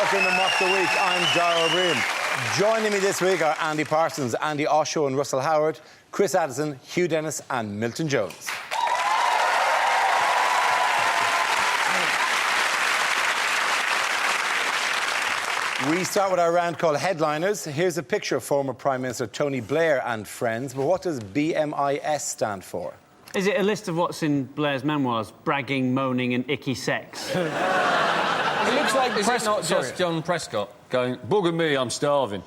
watching the Mock the Week. I'm Dara O'Brien. Joining me this week are Andy Parsons, Andy Osho and Russell Howard, Chris Addison, Hugh Dennis and Milton Jones. We start with our round called Headliners. Here's a picture of former Prime Minister Tony Blair and friends. But what does BMIS stand for? Is it a list of what's in Blair's memoirs? Bragging, moaning and icky sex? It looks like is it not just John Prescott going, bugger me, I'm starving?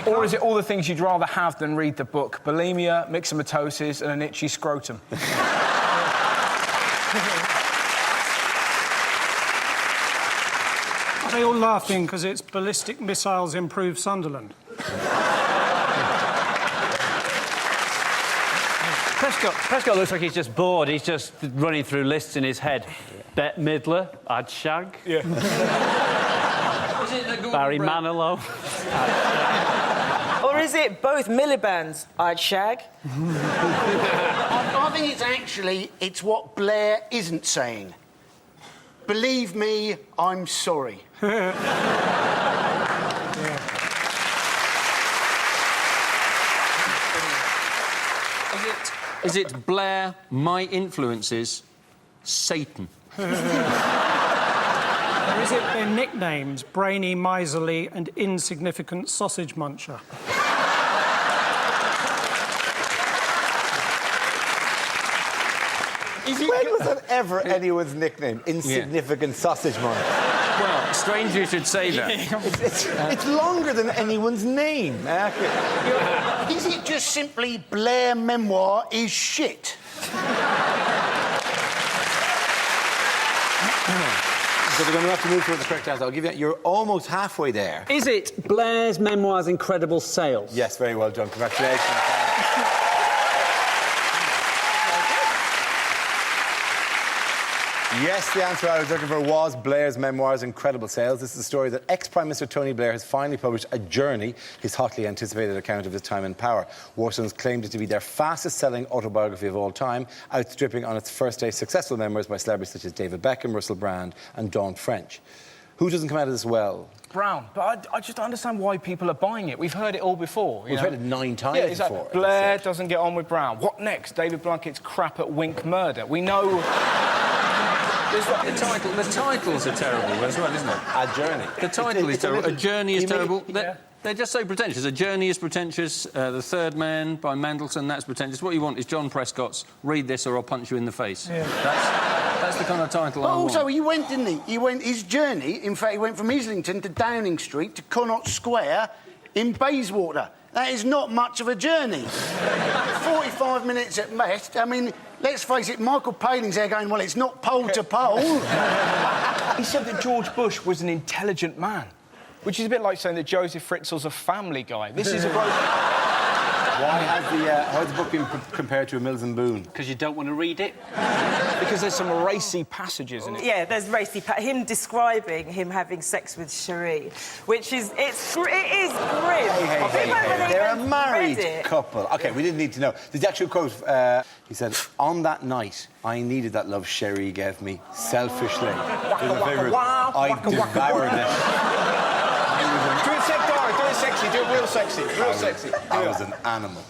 Or is it all the things you'd rather have than read the book? Bulimia, myxomatosis and an itchy scrotum. Are they all laughing because it's ballistic missiles improve Sunderland? Prescott looks like he's just bored. He's just running through lists in his head. Bette Midler, I'd shag. Yeah. Barry Manilow. Or is it both Miliband's I'd shag? I think it's what Blair isn't saying. Believe me, I'm sorry. Is it Blair, my influences, Satan? Or is it their nicknames, Brainy, Miserly and Insignificant Sausage Muncher? When was that ever anyone's nickname? Insignificant sausage muncher. Well, strange you should say that. It's longer than anyone's name. Is it just simply Blair memoir is shit? So we're going to have to move towards the correct answer. I'll give you that. You're almost halfway there. Is it Blair's memoirs' incredible sales? Yes, very well done. Congratulations. Yes, the answer I was looking for was Blair's memoirs' incredible sales. This is the story that ex-Prime Minister Tony Blair has finally published A Journey, his hotly anticipated account of his time in power. Waterstones claimed it to be their fastest-selling autobiography of all time, outstripping on its first day successful memoirs by celebrities such as David Beckham, Russell Brand and Dawn French. Who doesn't come out of this well? Brown. But I just don't understand why people are buying it. We've heard it all before. We've heard it 9 times yeah, exactly. before. Blair doesn't get on with Brown. What next? David Blunkett's crap at Wink Murder. We know... The titles are terrible as well, isn't it? A Journey. The title is terrible. A Journey is terrible. Yeah. They're just so pretentious. A Journey is pretentious. The Third Man by Mandelson, that's pretentious. What you want is John Prescott's Read This or I'll Punch You in the Face. Yeah. That's the kind of title I want. Also, he went, didn't he? He went his journey. In fact, he went from Islington to Downing Street to Connaught Square in Bayswater. That is not much of a journey. 45 minutes at best. I mean, let's face it, Michael Palin's there going, well, it's not pole to pole. He said that George Bush was an intelligent man, which is a bit like saying that Joseph Fritzl's a family guy. This is a bloke... How has the book been compared to A Mills and Boon? Because you don't want to read it? Because there's some racy passages in it. Yeah, there's him describing him having sex with Cherie, which is... It is grim. Hey. They're a married couple. OK, we didn't need to know. The actual quote, he said, on that night, I needed that love Cherie gave me, selfishly. I devoured it. Do it sexy, Dara, do it sexy, do it real sexy, I was an animal.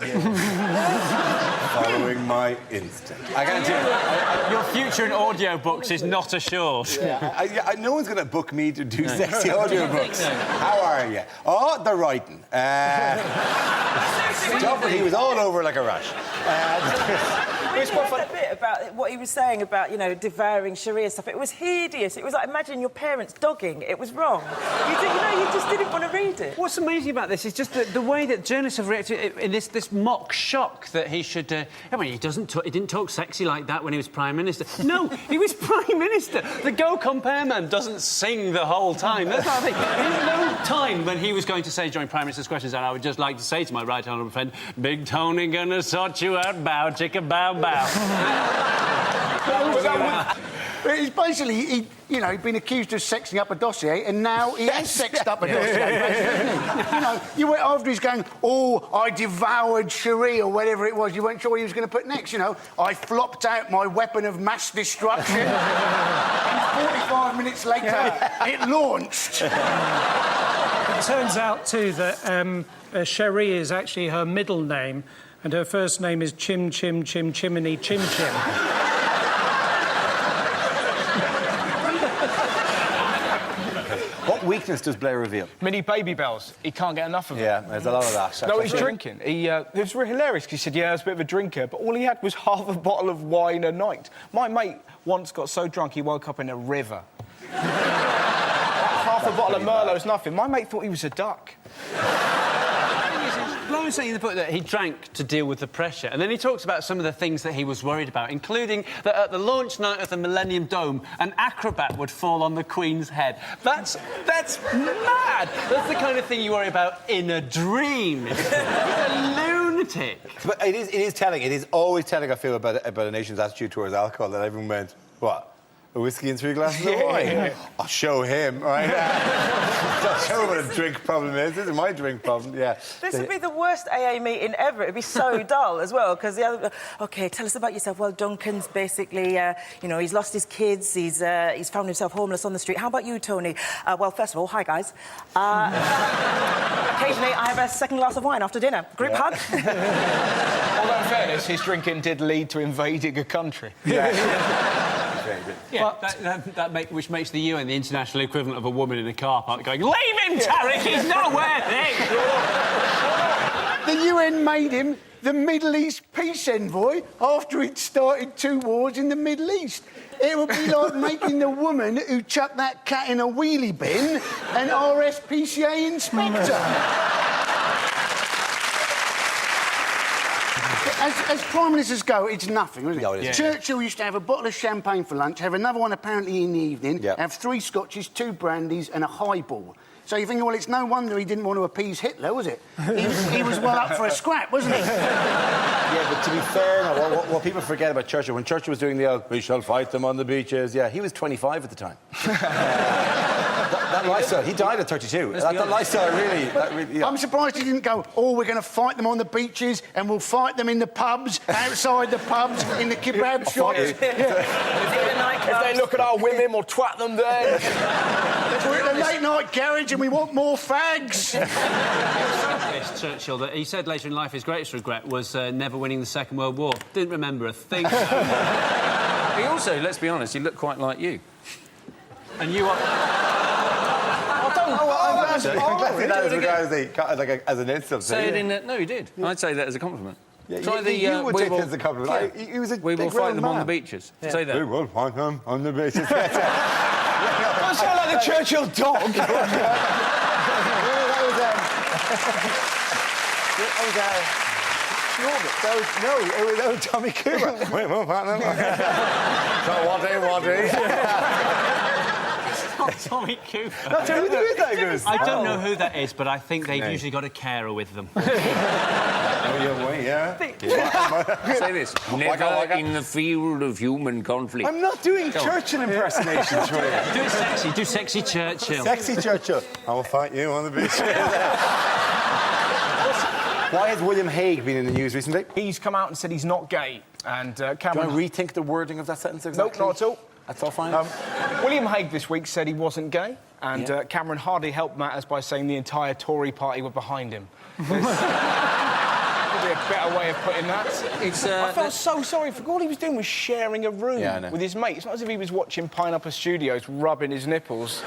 Following my instinct. I can't do it. Your future in audiobooks is not assured. Yeah, no one's going to book me to do sexy audiobooks. How are you? Oh, the writing. Stop it, he was all over like a rash. When you heard that bit about what he was saying about, you know, devouring Cherie and stuff, it was hideous. It was like, imagine your parents dogging. It was wrong. You just didn't want to read it. What's amazing about this is just the way that journalists have reacted in this mock shock that he should... I mean, he didn't talk sexy like that when he was Prime Minister. No, he was Prime Minister. The Go Compare man doesn't sing the whole time. That's what I think. There's no time when he was going to say during Prime Minister's questions, and I would just like to say to my right honourable friend, Big Tony gonna sort you out, bow, chicka, bow, bow. But he's basically, he'd been accused of sexing up a dossier, and now he has sexed up a dossier, basically, hasn't he? You went after he's going, oh, I devoured Cherie, or whatever it was. You weren't sure what he was going to put next, I flopped out my weapon of mass destruction. And 45 minutes later, it launched. It turns out, too, that Cherie is actually her middle name, and her first name is Chim Chim Chim Chimney Chim Chim. What weakness does Blair reveal? Mini baby bells. He can't get enough of it. Yeah, there's a lot of that. No, he's drinking. It was really hilarious because he said, I was a bit of a drinker, but all he had was half a bottle of wine a night. My mate once got so drunk he woke up in a river. Half a bottle of Merlot's nothing. My mate thought he was a duck. Lauren saying in the book that he drank to deal with the pressure, and then he talks about some of the things that he was worried about, including that at the launch night of the Millennium Dome, an acrobat would fall on the Queen's head. That's mad. That's the kind of thing you worry about in a dream. He's a lunatic. But it is telling. It is always telling, I feel, about a nation's attitude towards alcohol, that everyone went, what? A whiskey and 3 glasses of wine? I'll show him, right? I'll show him what a drink problem is. This is my drink problem, yeah. This would be the worst AA meeting ever. It'd be so dull as well, because the other... OK, tell us about yourself. Well, Duncan's basically, he's lost his kids, he's found himself homeless on the street. How about you, Tony? Well, first of all, hi, guys. Occasionally, I have a second glass of wine after dinner. Group hug? Although, in fairness, his drinking did lead to invading a country. Yeah. Yeah, which makes the UN the international equivalent of a woman in a car park going, leave him, Tarek, he's nowhere there! The UN made him the Middle East peace envoy after he'd started 2 wars in the Middle East. It would be like making the woman who chucked that cat in a wheelie bin an RSPCA inspector. As Prime Ministers go, it's nothing, isn't it? No, it isn't. Churchill used to have a bottle of champagne for lunch, have another one apparently in the evening, have 3 scotches, 2 brandies and a highball. So you think, well, it's no wonder he didn't want to appease Hitler, was it? He was well up for a scrap, wasn't he? Yeah, but to be fair, what people forget about Churchill, when Churchill was doing the we shall fight them on the beaches, yeah, he was 25 at the time. That lifestyle, he died at 32. That lifestyle really... yeah. I'm surprised he didn't go, we're going to fight them on the beaches and we'll fight them in the pubs, outside the pubs, in the kebab shops. If they look at our women, we'll twat them there. We're in a late-night garage and we want more fags. Churchill, that he said later in life his greatest regret was never winning the Second World War. Didn't remember a thing. He also, let's be honest, he looked quite like you. And you are... I'm glad as an insult. Say it in... No, he did. I'd say that as a compliment. Yeah, Try you would take it as a compliment. Yeah. He was a we will fight them on the beaches. Yeah. Say that. We will fight them on the beaches. That sound like the Churchill dog. That was Tommy Cooper. We will fight them. So what do? Tommy Cooper. Who is that? I don't know who that is, but I think they've usually got a carer with them. Yeah. Say this. Never in the field of human conflict. I'm not doing Churchill impersonations for you. Do it sexy. Do sexy Churchill. Sexy Churchill. I will fight you on the beach. Why has William Hague been in the news recently? He's come out and said he's not gay. And Cameron... Do I rethink the wording of that sentence exactly? Nope, not at all. That's all fine. William Hague this week said he wasn't gay, and Cameron hardly helped matters by saying the entire Tory party were behind him. There's probably a better way of putting that. I felt so sorry for all he was doing was sharing a room with his mate. It's not as if he was watching Pineapple Studios rubbing his nipples.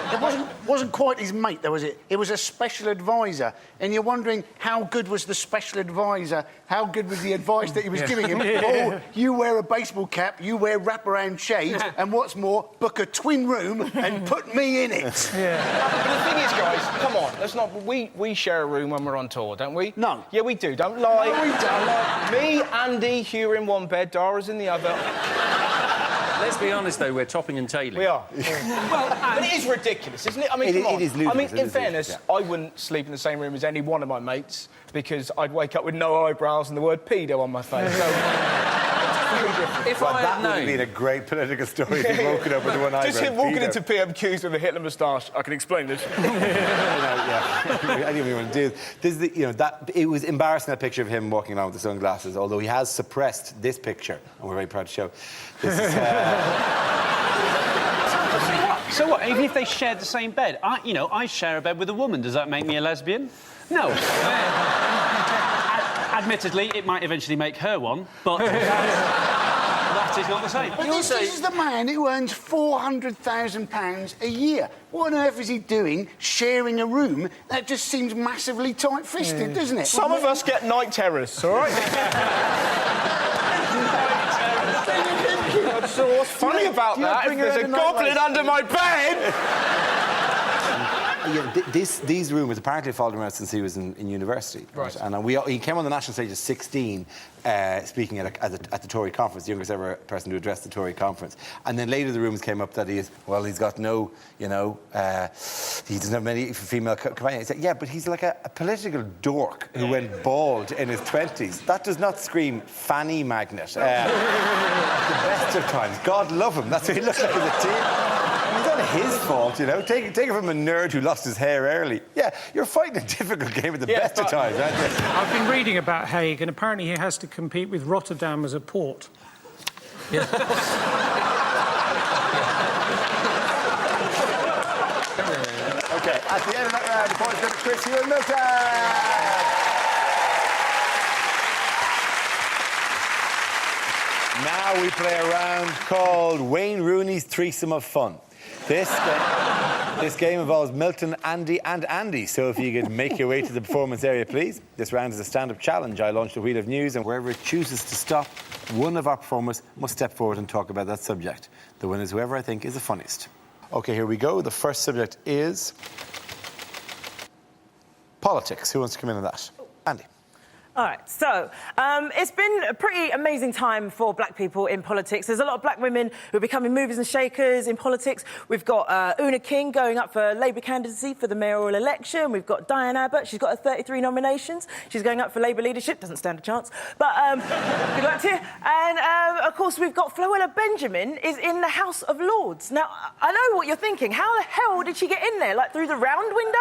It wasn't quite his mate, though, was it? It was a special advisor, and you're wondering how good was the special advisor? How good was the advice that he was giving him? Oh, you wear a baseball cap, you wear wraparound shades, and what's more, book a twin room and put me in it. But the thing is, guys, come on, let's not. We share a room when we're on tour, don't we? No. Yeah, we do. Don't lie. No, we don't. Me, Andy, Hugh in one bed, Dara's in the other. Let's be honest, though, we're topping and tailing. We are. But it is ridiculous, isn't it? I mean, come on. It is ludicrous. I mean, in fairness, I wouldn't sleep in the same room as any one of my mates because I'd wake up with no eyebrows and the word pedo on my face. So, it's very If Well, I that had would have known... been a great political story if he'd woken up with one eyebrow. Just him walking Peter. into PMQs with a Hitler moustache. I can explain this. I didn't even want to do this. Is the, it was embarrassing, that picture of him walking around with the sunglasses, although he has suppressed this picture, and we're very proud to show. This is... So what, even if they shared the same bed? I share a bed with a woman. Does that make me a lesbian? No. Admittedly, it might eventually make her one, but that is not the same. But this is the man who earns £400,000 a year. What on earth is he doing sharing a room? That just seems massively tight-fisted, doesn't it? Some of us get night terrors, all right? So what's funny about that? If there's a goblin under my bed... These rumours apparently followed him around since he was in university. Right. And he came on the national stage at 16, speaking at the Tory conference, the youngest ever person to address the Tory conference. And then later the rumours came up that he's got no, he doesn't have many female companions. He said, yeah, but he's like a political dork who went bald in his 20s. That does not scream fanny magnet. At the best of times. God love him. That's what he looks like as a teen. It's not his fault, Take it from a nerd who lost his hair early. Yeah, you're fighting a difficult game at the best of times, aren't you? I've been reading about Hague, and apparently he has to compete with Rotterdam as a port. OK, at the end of that round, the points go to Chris Hugh and Milton. Now we play a round called Wayne Rooney's Threesome of Fun. This game involves Milton, Andy and Andy, so if you could make your way to the performance area, please. This round is a stand-up challenge. I launch the wheel of news, and wherever it chooses to stop, one of our performers must step forward and talk about that subject. The winner is whoever I think is the funniest. OK, here we go. The first subject is... politics. Who wants to come in on that? Andy. All right, so it's been a pretty amazing time for black people in politics. There's a lot of black women who are becoming movers and shakers in politics. We've got Una King going up for Labour candidacy for the mayoral election. We've got Diane Abbott. She's got her 33 nominations. She's going up for Labour leadership. Doesn't stand a chance. But good luck to you. And, of course, we've got Floella Benjamin is in the House of Lords. Now, I know what you're thinking. How the hell did she get in there? Like, through the round window?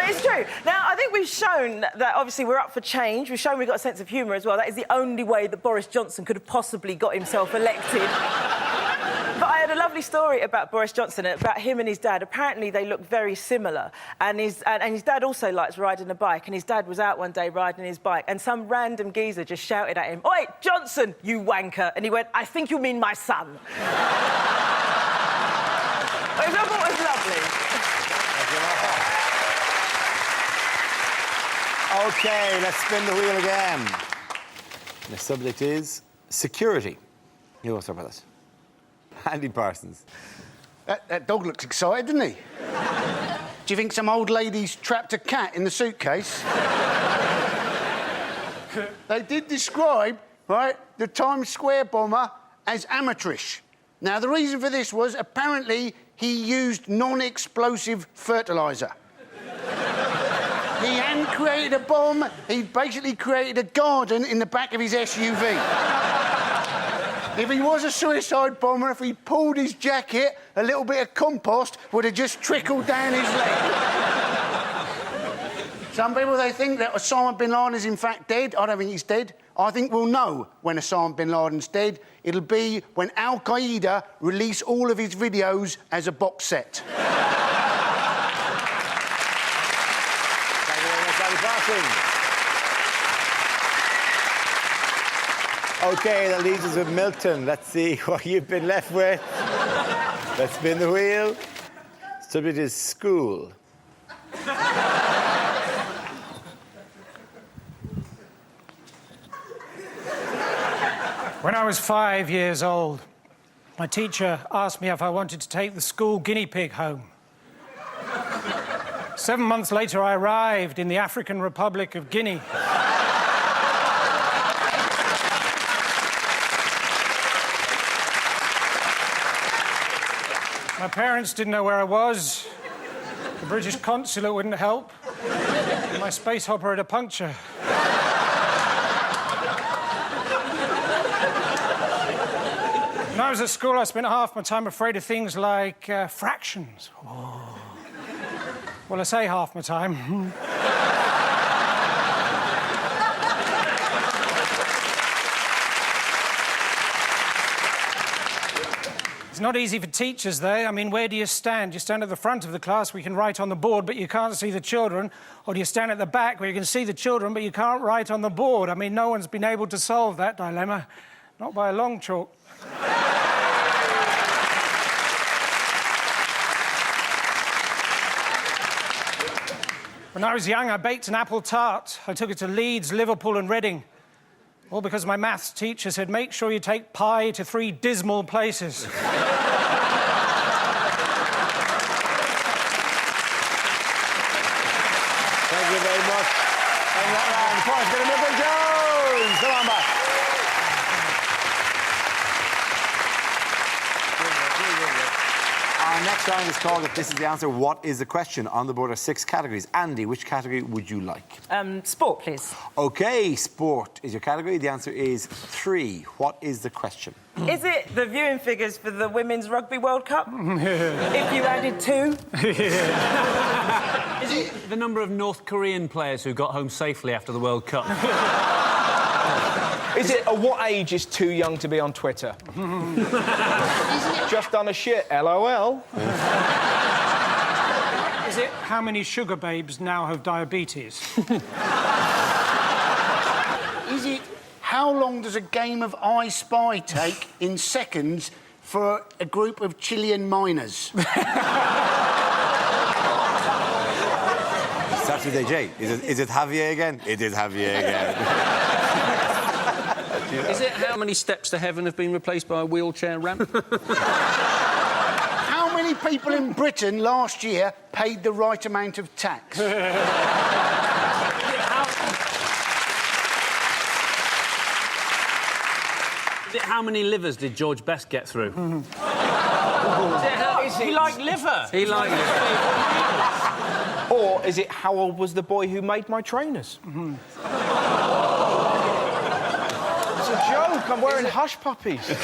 It's true. Now, I think we've shown that, obviously, we're up for change. We've shown we've got a sense of humour as well. That is the only way that Boris Johnson could have possibly got himself elected. But I had a lovely story about Boris Johnson, about him and his dad. Apparently, they look very similar. And his dad also likes riding a bike. And his dad was out one day riding his bike. And some random geezer just shouted at him, "Oi, Johnson, you wanker." And he went, "I think you mean my son." Which I thought was lovely. OK, let's spin the wheel again. The subject is security. You want to talk about that? Andy Parsons. That dog looks excited, doesn't he? Do you think some old lady's trapped a cat in the suitcase? They did describe, right, the Times Square bomber as amateurish. Now, the reason for this was apparently he used non-explosive fertiliser. He hadn't created a bomb, he basically created a garden in the back of his SUV. If he was a suicide bomber, if he pulled his jacket, a little bit of compost would have just trickled down his leg. Some people, they think that Osama bin Laden is in fact dead. I don't think he's dead. I think we'll know when Osama bin Laden's dead. It'll be when Al-Qaeda release all of his videos as a box set. OK, that leaves us with Milton. Let's see what you've been left with. Let's spin the wheel. Subject is school. When I was 5 years old, my teacher asked me if I wanted to take the school guinea pig home. 7 months later, I arrived in the African Republic of Guinea. My parents didn't know where I was. The British consulate wouldn't help. My space hopper had a puncture. I was at school, I spent half my time afraid of things like fractions. Oh. Well, I say half my time. It's not easy for teachers, though. I mean, where do you stand? You stand at the front of the class where you can write on the board, but you can't see the children. Or do you stand at the back where you can see the children, but you can't write on the board? I mean, no one's been able to solve that dilemma. Not by a long chalk. When I was young, I baked an apple tart. I took it to Leeds, Liverpool and Reading. All because my maths teacher said, make sure you take pi to 3 dismal places. Thank you very much. And that round, of course, get a Milton Jones. Come on back. Our next round is called If This Is the Answer, What is the Question? On the board are 6 categories. Andy, which category would you like? Sport, please. OK, sport is your category. The answer is 3. What is the question? Is it the viewing figures for the Women's Rugby World Cup? If you added 2? Is it the number of North Korean players who got home safely after the World Cup? Is it at what age is too young to be on Twitter? Just done a shit, LOL. Is it how many sugar babes now have diabetes? Is it how long does a game of I Spy take in seconds for a group of Chilean miners? Saturday J. Is it Javier again? It is Javier again. Is it how many steps to heaven have been replaced by a wheelchair ramp? How many people in Britain last year paid the right amount of tax? Is it how many livers did George Best get through? He liked liver. He liked it. Or is it how old was the boy who made my trainers? It's a joke. I'm wearing hush puppies. Is it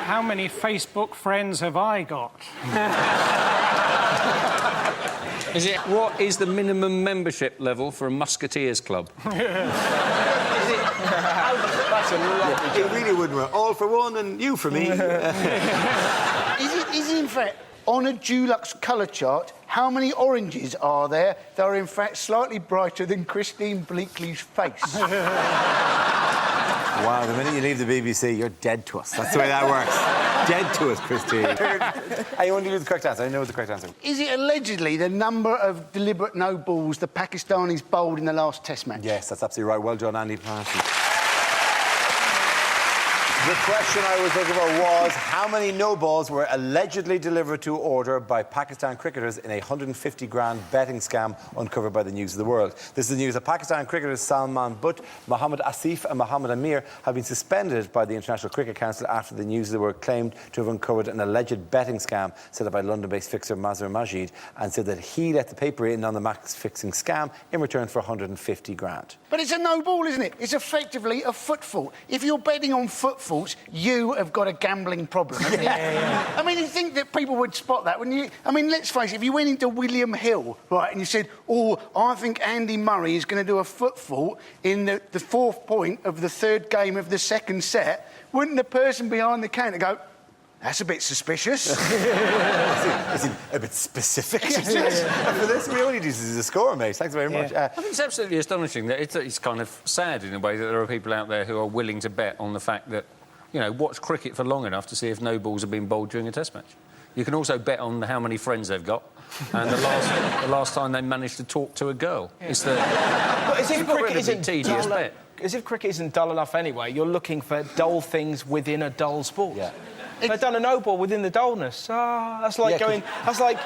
how many Facebook friends have I got? Is it what is the minimum membership level for a Musketeers club? That's a lovely It really wouldn't work. All for one and you for me. Is it in fact, on a Dulux colour chart, how many oranges are there that are in fact slightly brighter than Christine Bleakley's face? Wow, the minute you leave the BBC, you're dead to us. That's the way that works. Dead to us, Christine. I want to do the correct answer. I know the correct answer. Is it allegedly the number of deliberate no balls the Pakistanis bowled in the last Test match? Yes, that's absolutely right. Well done, Andy Parson. The question I was looking for was how many no balls were allegedly delivered to order by Pakistan cricketers in a 150 grand betting scam uncovered by the News of the World. This is the news that Pakistan cricketers Salman Butt, Mohammad Asif and Mohammad Amir have been suspended by the International Cricket Council after the News of the World claimed to have uncovered an alleged betting scam set up by London-based fixer Mazhar Majid and said that he let the paper in on the match fixing scam in return for 150 grand. But it's a no ball, isn't it? It's effectively a foot fault. If you're betting on foot faults, you have got a gambling problem, haven't you? I mean, you think that people would spot that, wouldn't you? I mean, let's face it, if you went into William Hill, right, and you said, oh, I think Andy Murray is going to do a foot fault in the 4th point of the 3rd game of the 2nd set, wouldn't the person behind the counter go, that's a bit suspicious? Is it a bit specific? For this, we only do this as a score, mate. Thanks very much. I think it's absolutely astonishing that it's kind of sad in a way that there are people out there who are willing to bet on the fact that, you know, watch cricket for long enough to see if no balls have been bowled during a Test match. You can also bet on how many friends they've got and the last time they managed to talk to a girl. Yeah. It's the... But as if cricket isn't tedious dull, bet. As if cricket isn't dull enough anyway, you're looking for dull things within a dull sport. Yeah. They've done a no ball within the dullness. That's like That's like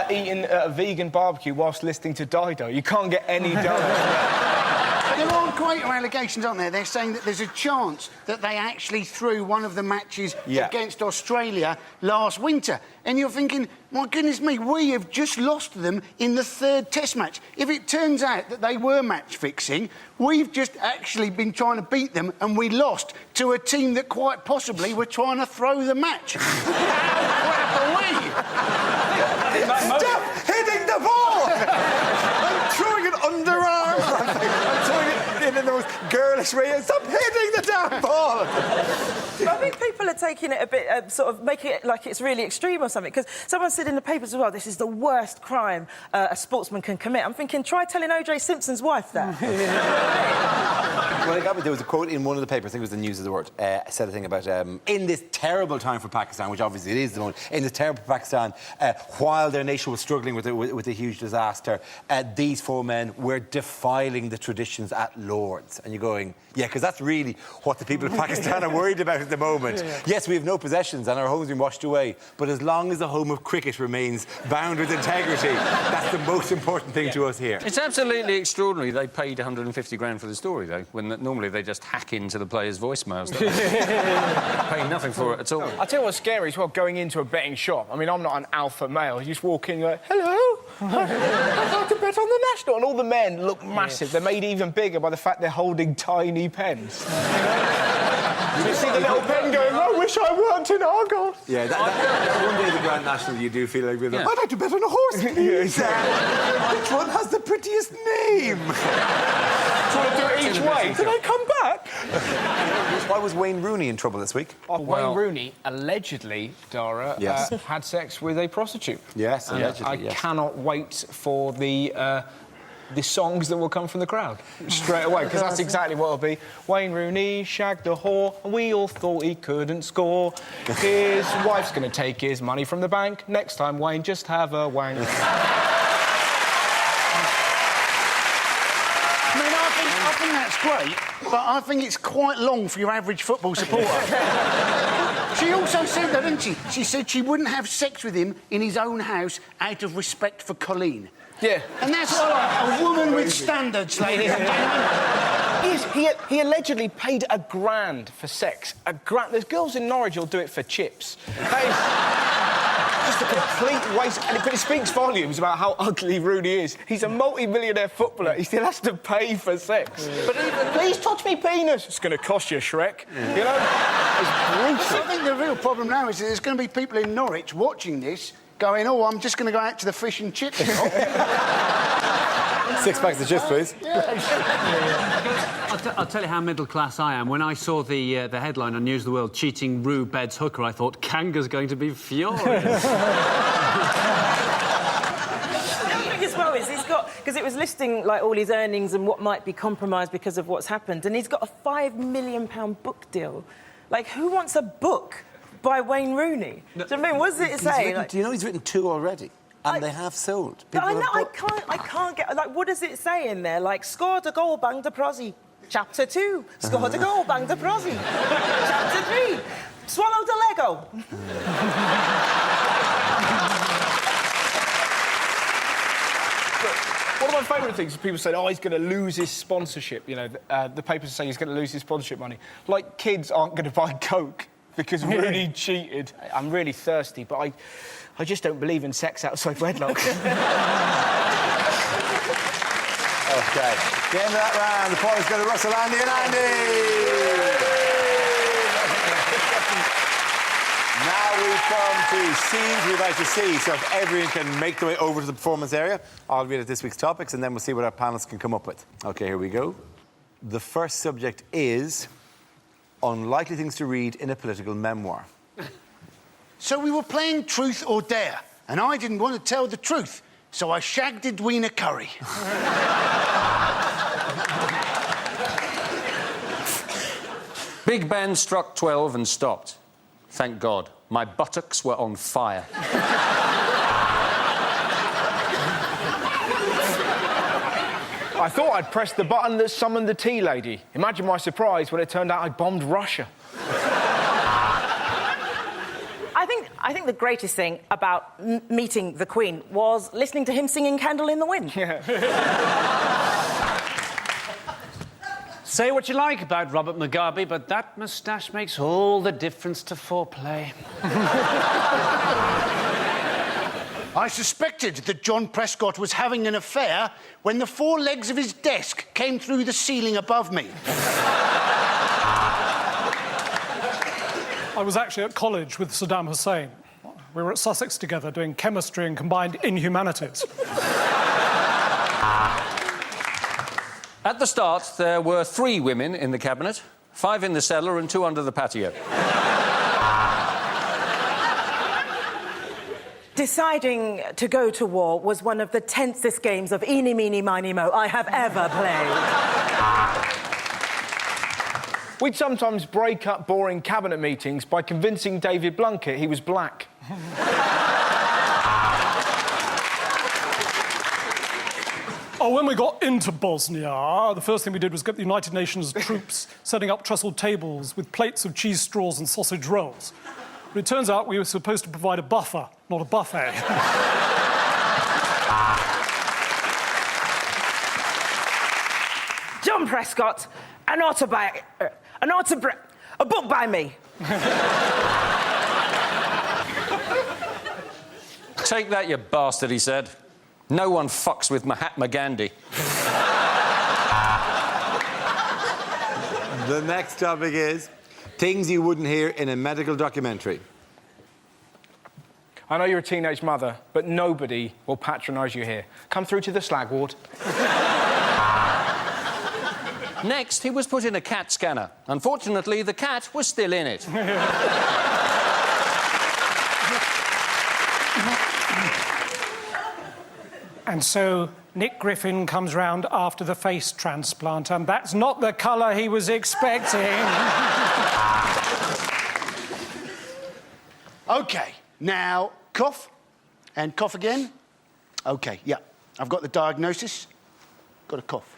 eating a vegan barbecue whilst listening to Dido. You can't get any dullness. There are greater allegations, aren't there? They're saying that there's a chance that they actually threw one of the matches against Australia last winter. And you're thinking, my goodness me, we have just lost them in the 3rd Test match. If it turns out that they were match fixing, we've just actually been trying to beat them and we lost to a team that quite possibly were trying to throw the match. How crap are we? Stop hitting the ball! I'm throwing it underarm. I'm throwing it in the most girlish way. Stop hitting the damn ball! I think people are taking it a bit, sort of making it like it's really extreme or something. Because someone said in the papers as well, this is the worst crime a sportsman can commit. I'm thinking, try telling O.J. Simpson's wife that. Well, it got me. There was a quote in one of the papers, I think it was the News of the World, said a thing about in this terrible time for Pakistan, which obviously it is the moment, in this terrible Pakistan, while their nation was struggling with a huge disaster, these 4 men were defiling the traditions at Lord's. And you're going, yeah, because that's really what the people of Pakistan are worried about at the moment. Yes, we have no possessions and our home's been washed away, but as long as the home of cricket remains bound with integrity, that's the most important thing to us here. It's absolutely extraordinary. They paid 150 grand for the story, though, when normally they just hack into the players' voicemails. Paying nothing for it at all. I tell you what's scary as well, going into a betting shop. I mean, I'm not an alpha male. You just walk in, you're like, hello, I'd like to bet on the National. And all the men look massive. They're made even bigger by the fact they're holding tiny pens. You see the little pen going, I wish I worked in Argos. Yeah, that one day the Grand National, you do feel like, I'd like to bet on a horse, please. Which one has the prettiest name? Do you want to do it each way? Can I come back? Why was Wayne Rooney in trouble this week? Wayne Rooney allegedly, Dara, had sex with a prostitute. Yes, allegedly, I cannot wait for the songs that will come from the crowd straight away, because that's exactly what it'll be. Wayne Rooney shagged a whore, and we all thought he couldn't score. His wife's going to take his money from the bank. Next time, Wayne, just have a wank. I think that's great, but I think it's quite long for your average football supporter. She also said that, didn't she? She said she wouldn't have sex with him in his own house out of respect for Colleen. Yeah. And that's what I like, a woman with standards, ladies and gentlemen. He allegedly paid £1,000 for sex. £1,000. There's girls in Norwich who'll do it for chips. That is just a complete waste. But it speaks volumes about how ugly Rooney is. He's a multi-millionaire footballer. He still has to pay for sex. But even, please touch me penis. It's going to cost you, Shrek. You know? It's brutal. I think the real problem now is that there's going to be people in Norwich watching this going, oh, I'm just going to go out to the fish and chip shop. 6 packs of chips, please. I'll tell you how middle class I am. When I saw the headline on News of the World, cheating Rue beds hooker, I thought Kanga's going to be furious. As well is he's got, because it was listing like all his earnings and what might be compromised because of what's happened, and he's got a £5 million book deal. Like, who wants a book by Wayne Rooney? No, do you know what I mean? What does it say? Do you know he's written 2 already? And they have sold. But I know, I can't get... Like, what does it say in there? Like, scored a goal, banged a prosy. Chapter 2. Scored a goal, banged a prosy. Chapter 3. Swallowed a Lego. One of my favourite things is people say, oh, he's going to lose his sponsorship. You know, the papers say he's going to lose his sponsorship money. Like, kids aren't going to buy Coke because Rooney cheated. I'm really thirsty, but I just don't believe in sex outside wedlock. OK. Game of that round. The points go to Russell, Andy and Andy. Now we come to scenes we'd like to see. So if everyone can make their way over to the performance area, I'll read out this week's topics and then we'll see what our panelists can come up with. OK, here we go. The first subject is unlikely things to read in a political memoir. So we were playing Truth or Dare, and I didn't want to tell the truth, so I shagged Edwina Curry. Big Ben struck 12 and stopped. Thank God. My buttocks were on fire. I thought I'd pressed the button that summoned the tea lady. Imagine my surprise when it turned out I bombed Russia. I think the greatest thing about meeting the Queen was listening to him singing Candle in the Wind. Yeah. Say what you like about Robert Mugabe, but that moustache makes all the difference to foreplay. I suspected that John Prescott was having an affair when the 4 legs of his desk came through the ceiling above me. I was actually at college with Saddam Hussein. We were at Sussex together doing chemistry and combined inhumanities. At the start, there were 3 women in the cabinet, 5 in the cellar and 2 under the patio. Deciding to go to war was one of the tensest games of eeny, meeny, miny, mo I have ever played. We'd sometimes break up boring cabinet meetings by convincing David Blunkett he was black. Oh, when we got into Bosnia, the first thing we did was get the United Nations troops setting up trestle tables with plates of cheese straws and sausage rolls. But it turns out we were supposed to provide a buffer, not a buffet. John Prescott, a book by me. Take that, you bastard, he said. No one fucks with Mahatma Gandhi. The next topic is things you wouldn't hear in a medical documentary. I know you're a teenage mother, but nobody will patronise you here. Come through to the slag ward. Next, he was put in a CAT scanner. Unfortunately, the cat was still in it. And so Nick Griffin comes round after the face transplant, and that's not the colour he was expecting. OK, now cough, and cough again. OK, yeah, I've got the diagnosis. Got a cough.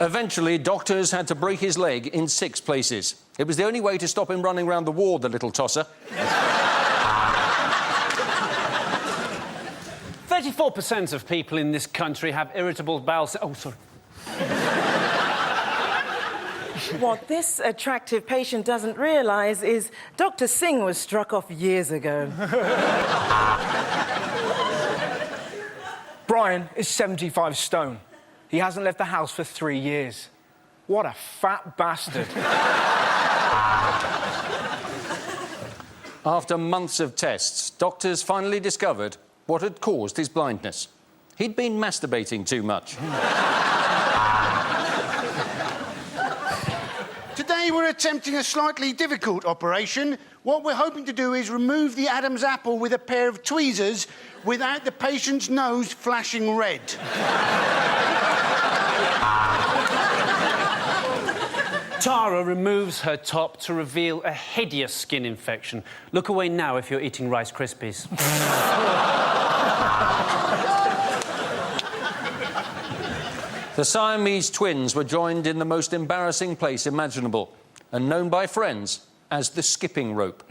Eventually, doctors had to break his leg in 6 places. It was the only way to stop him running round the ward, the little tosser. 34% of people in this country have irritable bowel... Oh, sorry. What this attractive patient doesn't realise is Dr. Singh was struck off years ago. Brian is 75 stone. He hasn't left the house for 3 years. What a fat bastard. After months of tests, doctors finally discovered what had caused his blindness. He'd been masturbating too much. Today we're attempting a slightly difficult operation. What we're hoping to do is remove the Adam's apple with a pair of tweezers without the patient's nose flashing red. Tara removes her top to reveal a hideous skin infection. Look away now if you're eating Rice Krispies. The Siamese twins were joined in the most embarrassing place imaginable and known by friends as the skipping rope.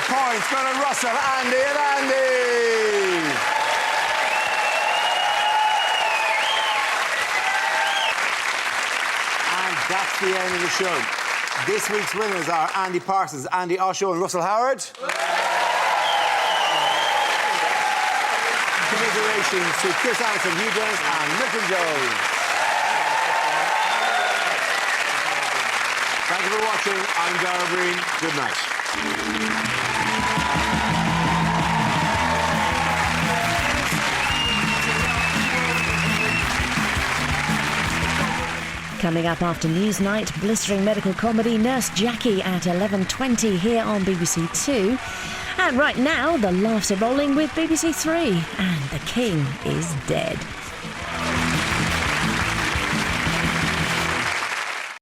Points go to Russell, Andy and Andy. And that's the end of the show. This week's winners are Andy Parsons, Andy Osho and Russell Howard. Commiserations to Chris Anderson, Hugh Jones and Milton Jones. Thank you for watching. I'm Dara Green. Good night. Coming up after Newsnight, blistering medical comedy Nurse Jackie at 11:20 here on BBC Two. And right now, the laughs are rolling with BBC Three, and the King is dead.